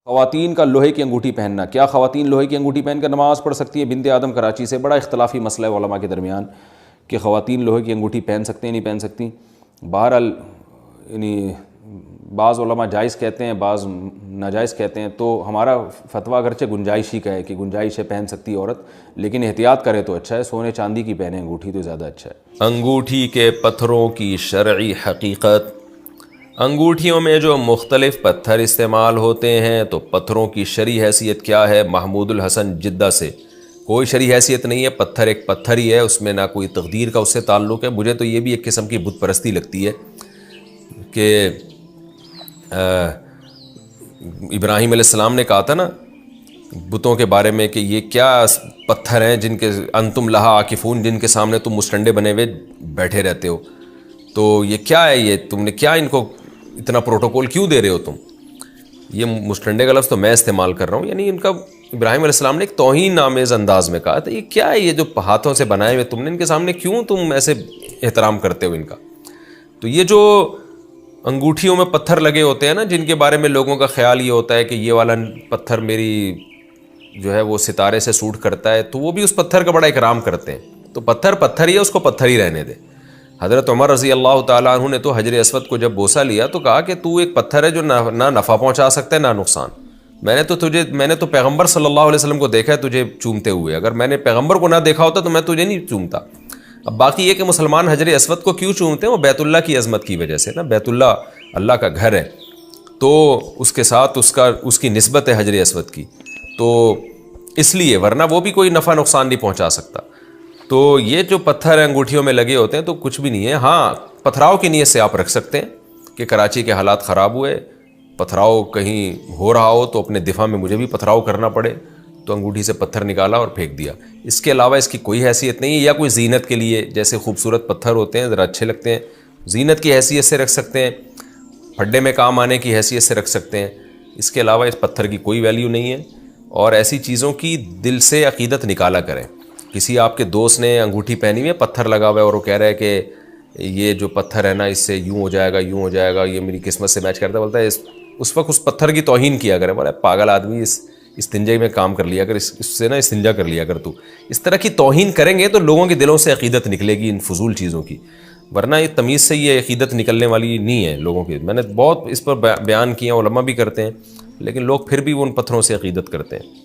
خواتین کا لوہے کی انگوٹھی پہننا، کیا خواتین لوہے کی انگوٹھی پہن کر نماز پڑھ سکتی ہیں؟ بنت آدم کراچی سے، بڑا اختلافی مسئلہ ہے علماء کے درمیان کہ خواتین لوہے کی انگوٹھی پہن سکتے ہیں نہیں پہن سکتی۔ بہرحال یعنی بعض علماء جائز کہتے ہیں، بعض ناجائز کہتے ہیں، تو ہمارا فتویٰ اگرچہ گنجائش ہی کا ہے کہ گنجائش ہے پہن سکتی عورت، لیکن احتیاط کرے تو اچھا ہے، سونے چاندی کی پہنے انگوٹھی تو زیادہ اچھا ہے۔ انگوٹھی کے پتھروں کی شرعی حقیقت۔ انگوٹھیوں میں جو مختلف پتھر استعمال ہوتے ہیں تو پتھروں کی شرعی حیثیت کیا ہے؟ محمود الحسن جدہ سے، کوئی شرعی حیثیت نہیں ہے، پتھر ایک پتھر ہی ہے، اس میں نہ کوئی تقدیر کا اس سے تعلق ہے۔ مجھے تو یہ بھی ایک قسم کی بت پرستی لگتی ہے کہ ابراہیم علیہ السلام نے کہا تھا نا بتوں کے بارے میں کہ یہ کیا پتھر ہیں جن کے انتم لہا عاکفون، جن کے سامنے تم مشٹنڈے بنے ہوئے بیٹھے رہتے ہو، تو یہ کیا ہے، یہ تم نے کیا ان کو اتنا پروٹوکول کیوں دے رہے ہو تم؟ یہ مشٹنڈے کا لفظ تو میں استعمال کر رہا ہوں، یعنی ان کا ابراہیم علیہ السلام نے ایک توہین آمیز انداز میں کہا تھا یہ کیا ہے، یہ جو ہاتھوں سے بنائے ہوئے تم نے ان کے سامنے کیوں تم ایسے احترام کرتے ہو ان کا؟ تو یہ جو انگوٹھیوں میں پتھر لگے ہوتے ہیں نا، جن کے بارے میں لوگوں کا خیال یہ ہوتا ہے کہ یہ والا پتھر میری جو ہے وہ ستارے سے سوٹ کرتا ہے، تو وہ بھی اس پتھر کا بڑا اکرام کرتے ہیں۔ تو پتھر پتھر ہی ہے، اس کو پتھر ہی رہنے دے۔ حضرت عمر رضی اللہ تعالیٰ عنہ نے تو حجر اسود کو جب بوسہ لیا تو کہا کہ تو ایک پتھر ہے جو نہ نفع پہنچا سکتا ہے نہ نقصان۔ میں نے تو پیغمبر صلی اللہ علیہ وسلم کو دیکھا ہے تجھے چومتے ہوئے، اگر میں نے پیغمبر کو نہ دیکھا ہوتا تو میں تجھے نہیں چومتا۔ اب باقی یہ کہ مسلمان حجر اسود کو کیوں چومتے ہیں، وہ بیت اللہ کی عظمت کی وجہ سے نا، بیت اللہ اللہ کا گھر ہے، تو اس کے ساتھ اس کی نسبت ہے حجر اسود کی، تو اس لیے، ورنہ وہ بھی کوئی نفع نقصان نہیں پہنچا سکتا۔ تو یہ جو پتھر انگوٹھیوں میں لگے ہوتے ہیں تو کچھ بھی نہیں ہے، ہاں پتھراؤ کی نیت سے آپ رکھ سکتے ہیں کہ کراچی کے حالات خراب ہوئے، پتھراؤ کہیں ہو رہا ہو تو اپنے دفاع میں مجھے بھی پتھراؤ کرنا پڑے، تو انگوٹھی سے پتھر نکالا اور پھینک دیا۔ اس کے علاوہ اس کی کوئی حیثیت نہیں ہے، یا کوئی زینت کے لیے، جیسے خوبصورت پتھر ہوتے ہیں ذرا اچھے لگتے ہیں، زینت کی حیثیت سے رکھ سکتے ہیں، پھڈے میں کام آنے کی حیثیت سے رکھ سکتے ہیں، اس کے علاوہ اس پتھر کی کوئی ویلیو نہیں ہے۔ اور ایسی چیزوں کی دل سے عقیدت نکالا کریں۔ کسی آپ کے دوست نے انگوٹھی پہنی ہوئی ہے، پتھر لگا ہوا ہے، اور وہ کہہ رہا ہے کہ یہ جو پتھر ہے نا اس سے یوں ہو جائے گا یوں ہو جائے گا، یہ میری قسمت سے میچ کرتا ہے، بولتا ہے اس وقت اس پتھر کی توہین کیا کرے، بولے پاگل آدمی، استنجے میں کام کر لیا کر، اس سے نا استنجا کر لیا کر، تو اس طرح کی توہین کریں گے تو لوگوں کے دلوں سے عقیدت نکلے گی ان فضول چیزوں کی، ورنہ یہ تمیز سے یہ عقیدت نکلنے والی نہیں ہے لوگوں کی۔ میں نے بہت اس پر بیان کیا، علماء بھی کرتے ہیں، لیکن لوگ پھر بھی وہ ان پتھروں سے عقیدت کرتے ہیں۔